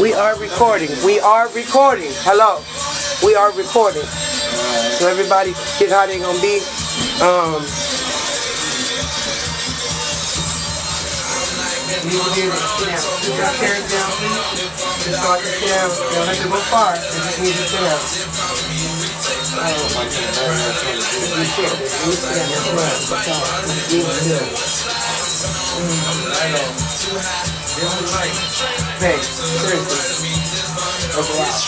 We are recording. We are recording. Hello. We are recording. So everybody get how they gonna be. You will hear it. Sit down. Put your chairs down, please. Just so I can sit down. You don't have to go far. You just need to sit down. You can't. You sit down. That's right. That's all. You need to hey, seriously. I'll go out.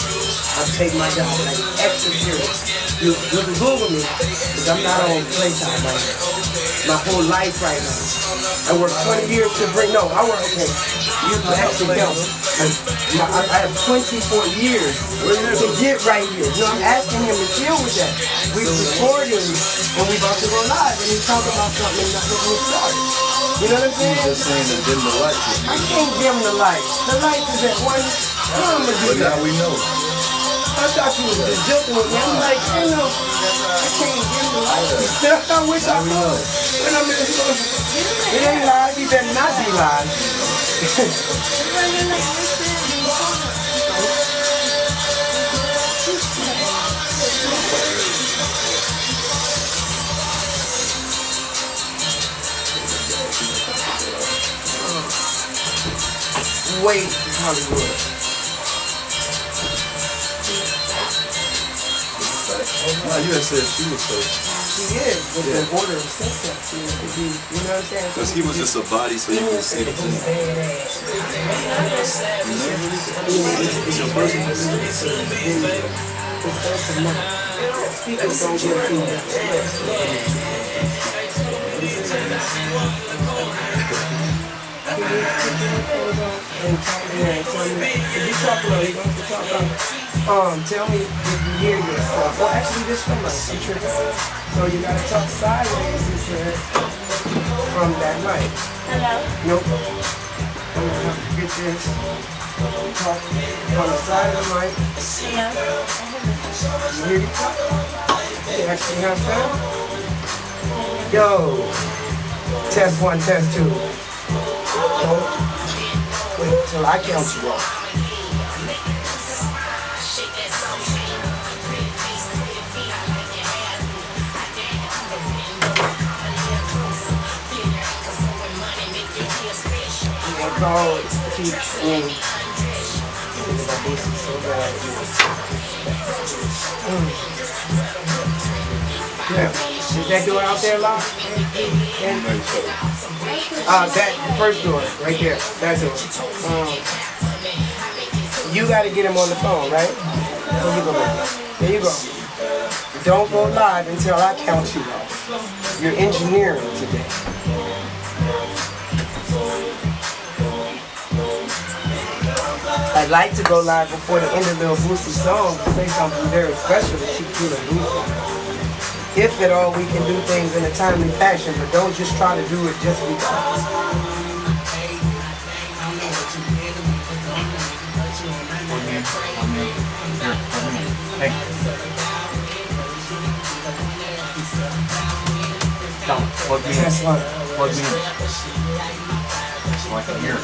I'll take my job like extra serious. You can Google me, because I'm not on playtime right now. My whole life right now. I worked 20 years to bring, no, I work, okay. You can actually count. I have 24 years to get right here. No, I'm asking him to deal with that. We're recording and we're about to go live and he's talking about something and not getting it started. You know what I'm saying? You're just saying to dim the lights. I can't dim the lights. The lights is at one. But now we know. I thought you was just joking with me. I'm like, you know, I can't dim the lights. I wish I could. But I'm it ain't live. He better not be live. Wait, Hollywood. No, you had said she was so. She is, but the order of sex you know what I'm saying? Because he was just a body, so you can see the thing. It's your person. Speakers don't get feedback. Tell me if you hear yourself. Well, actually, this from a teacher. So you gotta talk sideways, he said, from that mic. Hello? Nope. I'm gonna have to get this. Talk on the side of the mic. Yeah. You hear me? You actually have sound? Yo. Test 1, test 2. Wait till I count you off. Call keeps in. Yeah. Is that door out there locked? That first door right there. That door. You gotta get him on the phone, right? There you go. Don't go live until I count you off. You're engineering today. I'd like to go live before the end of Lil Boosie's song to say something very special to keep Lil Boosie. If at all we can do things in a timely fashion, but don't just try to do it just because. Plug me in. Plug me in. So I can hear it.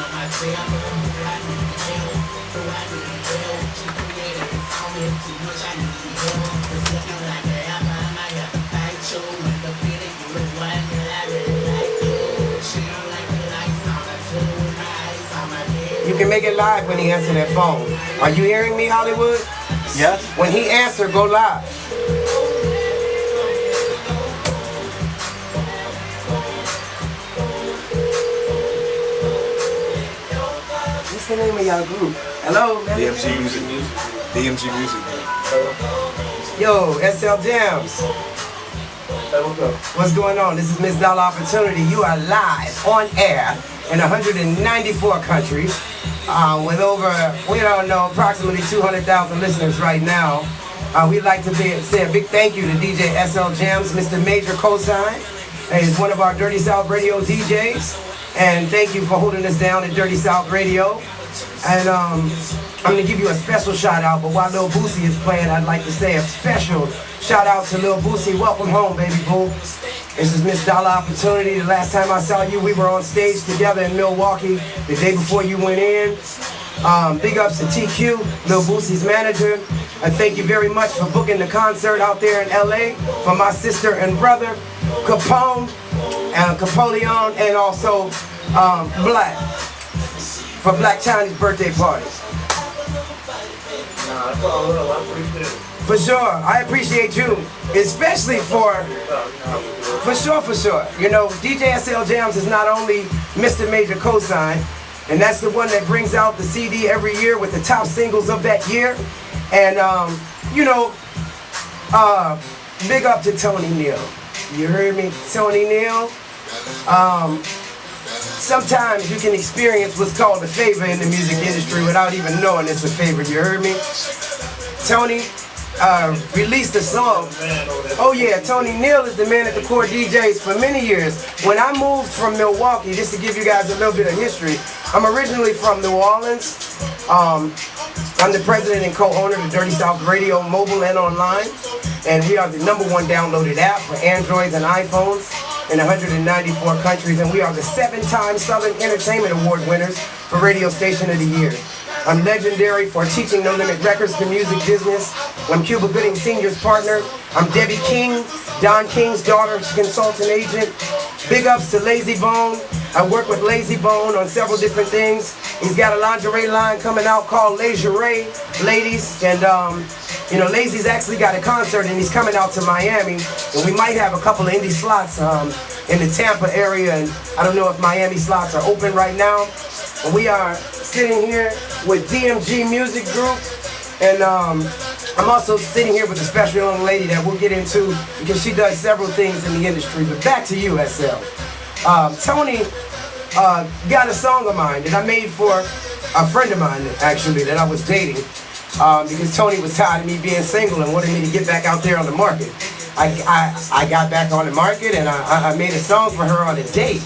You can make it live when he answers that phone. Are you hearing me, Hollywood? Yes. When he answers, go live. What's the name of y'all group? Hello, man. DMG Music. DMG Music. Yo, SL Jams. What's going on? This is Miss Dolla Opportunity. You are live on air in 194 countries with over, we don't know, approximately 200,000 listeners right now. We'd like to say a big thank you to DJ SL Jams, Mr. Major Cosign. He's one of our Dirty South Radio DJs. And thank you for holding us down at Dirty South Radio. And I'm going to give you a special shout out, but while Lil Boosie is playing, I'd like to say a special shout out to Lil Boosie. Welcome home, baby boo. This is Miss Dolla Opportunity. The last time I saw you, we were on stage together in Milwaukee the day before you went in. Big ups to TQ, Lil Boosie's manager. I thank you very much for booking the concert out there in LA for my sister and brother, Capone, and Capoleon, and also Black, for Black Chinese birthday parties. For sure, I appreciate you, especially for sure. You know, DJ SL Jams is not only Mr. Major Cosign, and that's the one that brings out the CD every year with the top singles of that year. And you know, big up to Tony Neal. You heard me, Tony Neal. Sometimes you can experience what's called a favor in the music industry without even knowing it's a favor. You heard me? Tony released a song. Oh yeah, Tony Neal is the man at the core DJs for many years. When I moved from Milwaukee, just to give you guys a little bit of history, I'm originally from New Orleans. I'm the president and co-owner of the Dirty South Radio, mobile and online. And we are the #1 downloaded app for Androids and iPhones in 194 countries. And we are the 7-time Southern Entertainment Award winners for Radio Station of the Year. I'm legendary for teaching No Limit Records the music business. I'm Cuba Gooding Sr.'s partner. I'm Debbie King, Don King's daughter, consultant agent. Big ups to Lazy Bone. I work with Lazy Bone on several different things. He's got a lingerie line coming out called Lingerie, ladies. And you know, Lazy's actually got a concert and he's coming out to Miami. And we might have a couple of indie slots in the Tampa area. And I don't know if Miami slots are open right now. And we are sitting here with DMG Music Group. And I'm also sitting here with a special young lady that we'll get into because she does several things in the industry. But back to you, SL. Tony got a song of mine that I made for a friend of mine, actually, that I was dating. Because Tony was tired of me being single and wanted me to get back out there on the market. I got back on the market and I made a song for her on a date.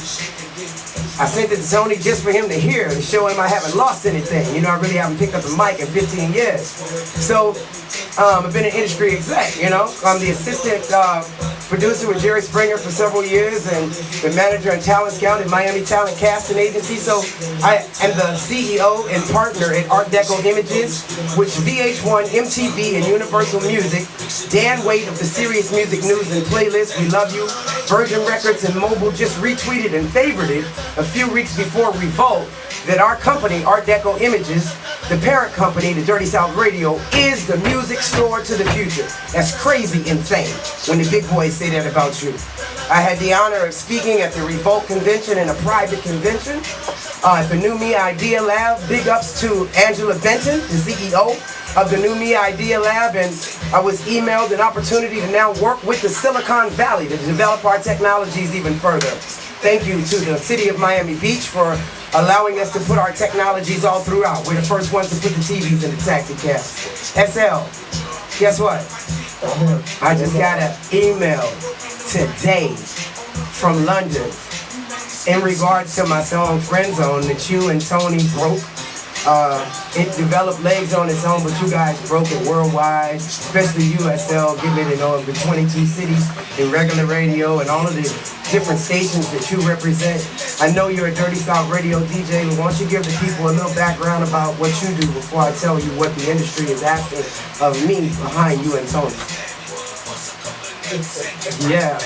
I sent it to Tony just for him to hear and show him I haven't lost anything. You know, I really haven't picked up a mic in 15 years. So, I've been an industry exec, you know. I'm the assistant producer with Jerry Springer for several years and the manager and talent scout at Miami Talent Casting Agency. So, I am the CEO and partner at Art Deco Images, which VH1, MTV, and Universal Music, Dan Waite of the Serious Music News and Playlist, We Love You, Virgin Records and Mobile just retweeted and favored it a few weeks before Revolt, that our company, Art Deco Images, the parent company, the Dirty South Radio, is the music store to the future. That's crazy insane when the big boys say that about you. I had the honor of speaking at the Revolt convention in a private convention at the New Me Idea Lab. Big ups to Angela Benton, the CEO of the New Me Idea Lab, and I was emailed an opportunity to now work with the Silicon Valley to develop our technologies even further. Thank you to the city of Miami Beach for allowing us to put our technologies all throughout. We're the first ones to put the TVs in the taxi cabs. SL, guess what? I just got an email today from London in regards to my song Friend Zone that you and Tony broke. It developed legs on its own, but you guys broke it worldwide, especially USL, giving it on the 22 cities in regular radio and all of the different stations that you represent. I know you're a Dirty South Radio DJ, but why don't you give the people a little background about what you do before I tell you what the industry is asking of me behind you and Tony. Yeah.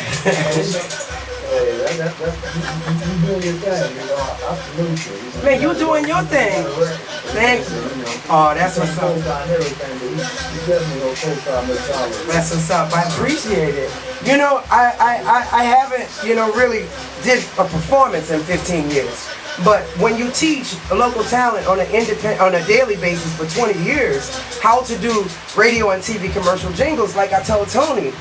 You doing your thing, you know, absolutely. Man, you doing your thing. Thank you. Oh, that's what's up. That's what's up. I appreciate it. You know, I haven't, you know, really did a performance in 15 years. But when you teach a local talent on a daily basis for 20 years how to do radio and TV commercial jingles, like I told Tony,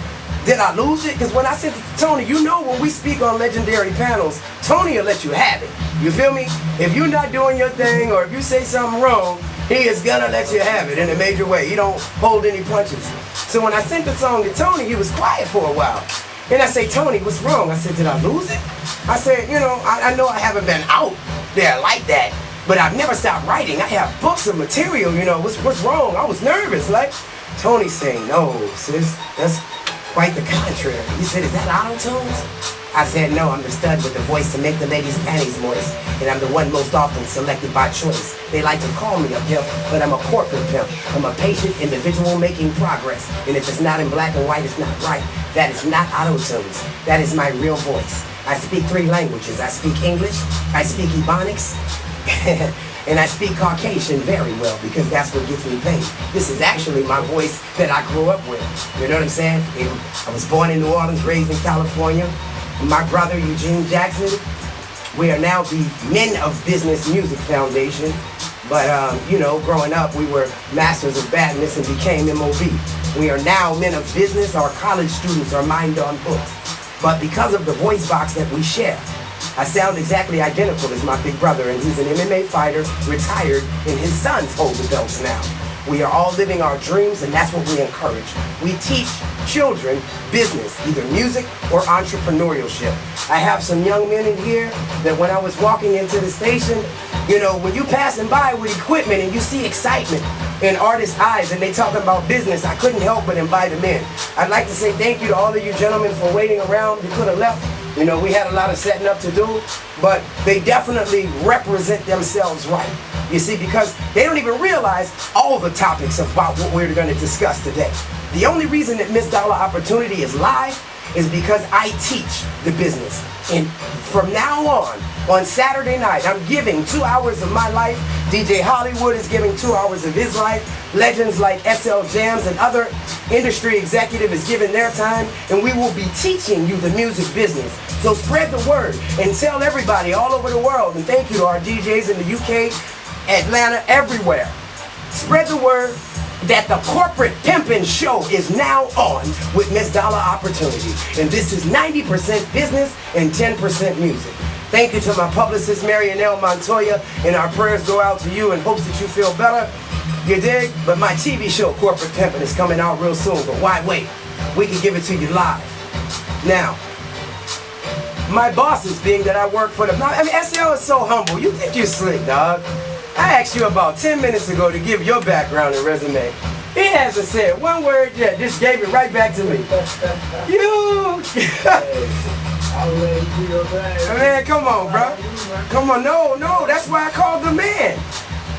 did I lose it? Because when I sent it to Tony, you know when we speak on legendary panels, Tony will let you have it. You feel me? If you're not doing your thing or if you say something wrong, he is gonna let you have it in a major way. He don't hold any punches. So when I sent the song to Tony, he was quiet for a while. Then I say, Tony, what's wrong? I said, did I lose it? I said, you know, I know I haven't been out there like that, but I've never stopped writing. I have books of material, you know, what's wrong? I was nervous. Like, Tony saying, no, sis, that's quite the contrary. He said, is that auto-tunes? I said no, I'm the stud with the voice to make the ladies' panties moist. And I'm the one most often selected by choice. They like to call me a pimp, but I'm a corporate pimp. I'm a patient individual making progress. And if it's not in black and white, it's not right. That is not auto-tunes. That is my real voice. I speak 3 languages. I speak English, I speak Ebonics, and I speak Caucasian very well because that's what gets me paid. This is actually my voice that I grew up with. You know what I'm saying? I was born in New Orleans, raised in California. My brother, Eugene Jackson, we are now the Men of Business Music Foundation. But, you know, growing up, we were Masters of Badness and became MOB. We are now Men of Business. Our college students are Mind on Books. But because of the voice box that we share, I sound exactly identical as my big brother, and he's an MMA fighter, retired, and his sons hold the belts now. We are all living our dreams, and that's what we encourage. We teach children business, either music or entrepreneurship. I have some young men in here that when I was walking into the station, you know, when you passing by with equipment and you see excitement in artists' eyes and they talking about business, I couldn't help but invite them in. I'd like to say thank you to all of you gentlemen for waiting around. You could have left. You know, we had a lot of setting up to do, but they definitely represent themselves right. You see, because they don't even realize all the topics about what we're going to discuss today. The only reason that Miss Dolla Opportunity is live is because I teach the business. And from now on Saturday night, I'm giving 2 hours of my life. DJ Hollywood is giving 2 hours of his life. Legends like SL Jams and other industry executive is giving their time. And we will be teaching you the music business. So spread the word and tell everybody all over the world. And thank you to our DJs in the UK, Atlanta, everywhere. Spread the word that the Corporate Pimpin' Show is now on with Miss Dolla Opportunity. And this is 90% business and 10% music. Thank you to my publicist, Marianelle Montoya, and our prayers go out to you in hopes that you feel better. You dig? But my TV show, Corporate Pimpin', is coming out real soon, but why wait? We can give it to you live. Now, my bosses, being that I work for them, I mean, SL is so humble. You think you slick, dog. I asked you about 10 minutes ago to give your background and resume. He hasn't said one word yet. Just gave it right back to me. You. Man, come on, bro. Come on, no. That's why I called the man.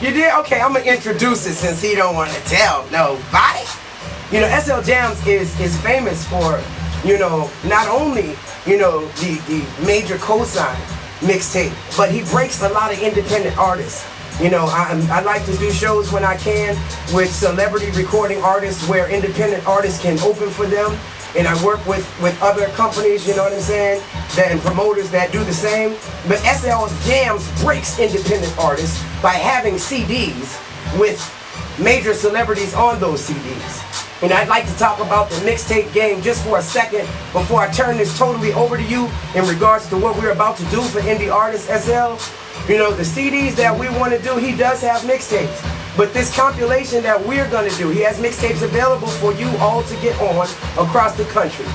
You did? Okay, I'm going to introduce it since he don't want to tell nobody. You know, SL Jams is famous for, you know, not only, you know, the major cosign mixtape, but he breaks a lot of independent artists. You know, I like to do shows when I can with celebrity recording artists where independent artists can open for them. And I work with other companies, you know what I'm saying, and promoters that do the same. But SL Jams breaks independent artists by having CDs with major celebrities on those CDs. And I'd like to talk about the mixtape game just for a second before I turn this totally over to you in regards to what we're about to do for indie artists, SL. You know, the CDs that we want to do, he does have mixtapes. But this compilation that we're going to do, he has mixtapes available for you all to get on across the country.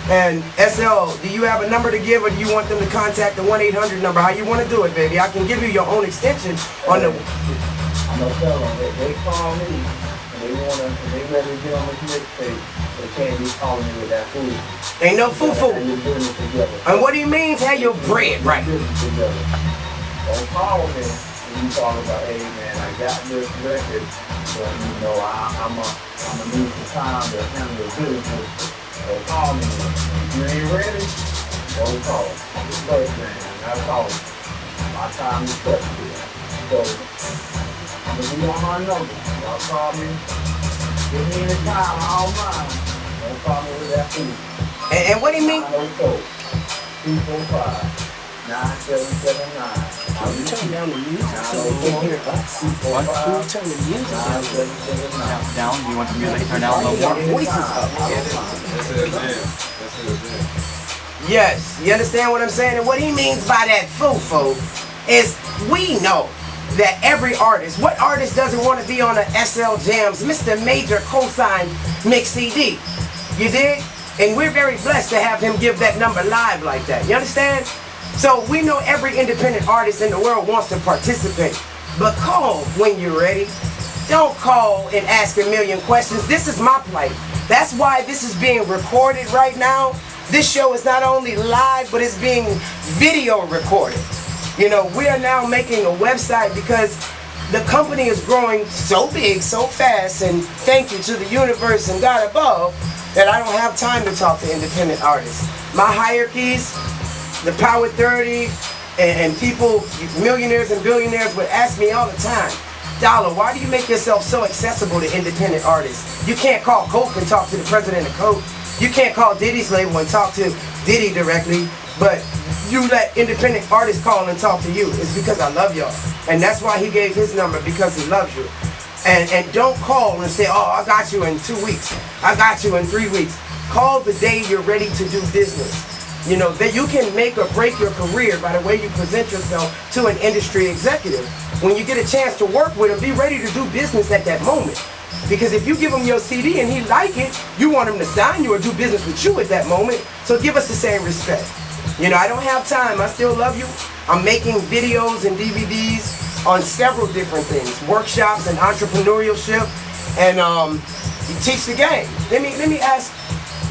And SL, do you have a number to give or do you want them to contact the 1-800 number? How you want to do it, baby? I can give you your own extension on the... I'm going to tell them, they call me and they ready to get on this mixtape. They can't be calling me with that food. Ain't no foo-foo. And what he means, have your bread right. Don't call me when you talk about, hey man, I got this record, but you know, I'm a need some time to handle the business. Don't call me. If you ain't ready, don't call. Just first man, that's all. My time is precious. So, I'm gonna be on my number. Y'all call me. Give me any time, I don't mind. Don't call me with that food. And what do you mean? 245. 9779. You turn down the music so they can hear us. What? Turn the music down. Down? Do you want the music to turn down a little more? Your voice is up. That's it, man. Yes, you understand what I'm saying? And what he means by that foo-foo is we know that every artist, what artist doesn't want to be on a SL Jams, Mr. Major Cosign Mix CD? You dig? And we're very blessed to have him give that number live like that. You understand? So we know every independent artist in the world wants to participate. But call when you're ready. Don't call and ask a million questions. This is my plight. That's why this is being recorded right now. This show is not only live, but it's being video recorded. You know, we are now making a website because the company is growing so big, so fast, and thank you to the universe and God above, that I don't have time to talk to independent artists. My hierarchies, the Power 30, and people, millionaires and billionaires would ask me all the time, Dolla, why do you make yourself so accessible to independent artists? You can't call Coke and talk to the president of Coke. You can't call Diddy's label and talk to Diddy directly, but you let independent artists call and talk to you. It's because I love y'all. And that's why he gave his number, because he loves you. And don't call and say, oh, I got you in 2 weeks. I got you in 3 weeks. Call the day you're ready to do business. You know, that you can make or break your career by the way you present yourself to an industry executive. When you get a chance to work with him, be ready to do business at that moment. Because if you give him your CD and he like it, you want him to sign you or do business with you at that moment. So give us the same respect. You know, I don't have time. I still love you. I'm making videos and DVDs on several different things, workshops and entrepreneurship, and you teach the game. Let me ask,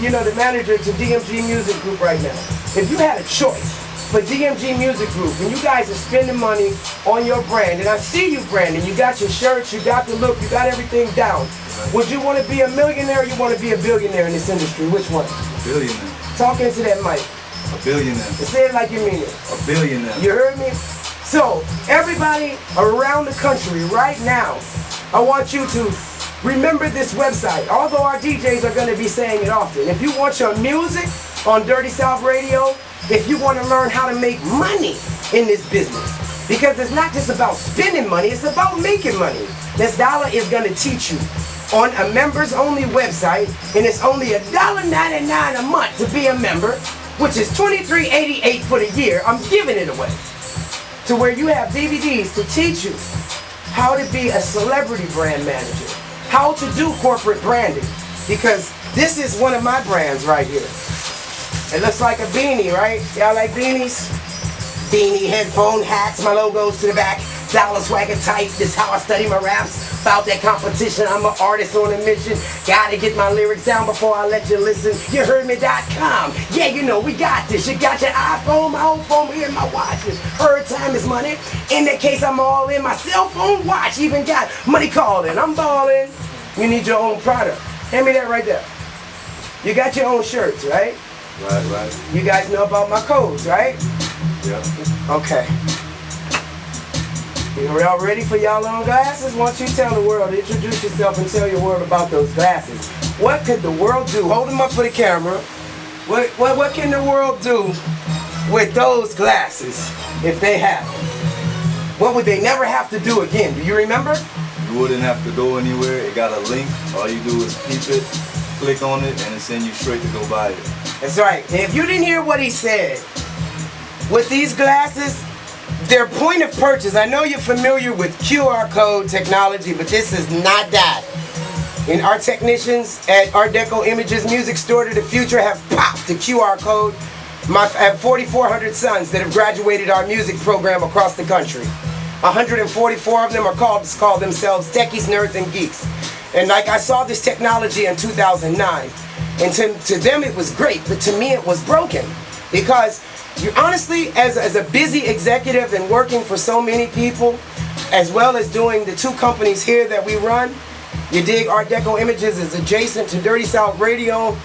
you know, the manager to DMG Music Group right now. If you had a choice for DMG Music Group, and you guys are spending money on your brand, and I see you branding, you got your shirts, you got the look, you got everything down. Would you want to be a millionaire or you want to be a billionaire in this industry? Which one? Billionaire. Talk into that mic. A billionaire. Say it like you mean it. A billionaire. You heard me? So, everybody around the country right now, I want you to remember this website. Although our DJs are going to be saying it often. If you want your music on Dirty South Radio, if you want to learn how to make money in this business, because it's not just about spending money, it's about making money. This Dolla is going to teach you on a members only website, and it's only $1.99 a month to be a member, which is $23.88 for the year. I'm giving it away. To where you have DVDs to teach you how to be a celebrity brand manager, how to do corporate branding, because this is one of my brands right here. It looks like a beanie, right? Y'all like beanies? Beanie, headphone, hats, my logo's to the back. Dolla swagger tight, this how I study my raps. About that competition, I'm an artist on a mission. Gotta get my lyrics down before I let you listen. You heard me.com. Yeah, you know, we got this. You got your iPhone, my own phone, here, my watches. Heard time is money. In that case, I'm all in. My cell phone watch even got money calling. I'm balling. You need your own product. Hand me that right there. You got your own shirts, right? Right. You guys know about my codes, right? Yeah. Okay. Y'all ready for y'all own glasses? Why don't you tell the world, introduce yourself and tell your world about those glasses. What could the world do? Hold them up for the camera. What can the world do with those glasses if they have them? What would they never have to do again? Do you remember? You wouldn't have to go anywhere. It got a link. All you do is keep it, click on it, and it sends you straight to go buy it. That's right. And if you didn't hear what he said, with these glasses, their point of purchase, I know you're familiar with QR code technology, but this is not that. And our technicians at Art Deco Images Music Store to the Future have popped the QR code. I have 4,400 sons that have graduated our music program across the country. 144 of them call themselves techies, nerds, and geeks. And like I saw this technology in 2009. And to them it was great, but to me it was broken. Because you honestly, as a busy executive and working for so many people, as well as doing the two companies here that we run, you dig, Art Deco Images is adjacent to Dirty South Radio.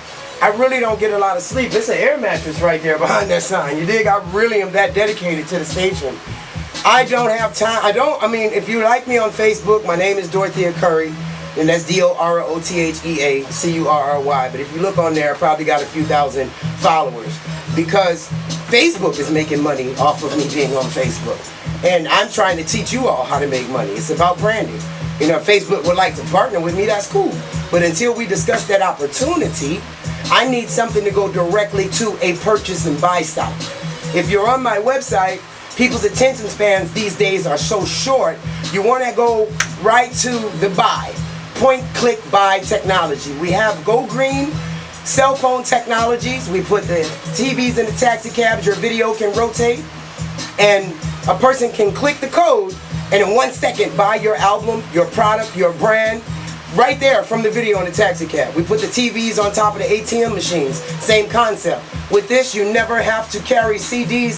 I really don't get a lot of sleep. It's an air mattress right there behind that sign. You dig, I really am that dedicated to the station. I don't have time. I mean, if you like me on Facebook, my name is Dorothea Curry, and that's DOROTHEA CURRY. But if you look on there, I probably got a few thousand followers, because Facebook is making money off of me being on Facebook. And I'm trying to teach you all how to make money. It's about branding. You know, if Facebook would like to partner with me, that's cool. But until we discuss that opportunity, I need something to go directly to a purchase and buy site. If you're on my website, people's attention spans these days are so short, you want to go right to the buy. Point, click, buy technology. We have Go Green cell phone technologies. We put the TVs in the taxi cabs, your video can rotate, and a person can click the code and in 1 second buy your album, your product, your brand Right there from the video on the taxi cab. We put the TVs on top of the ATM machines. Same concept. With this, you never have to carry CDs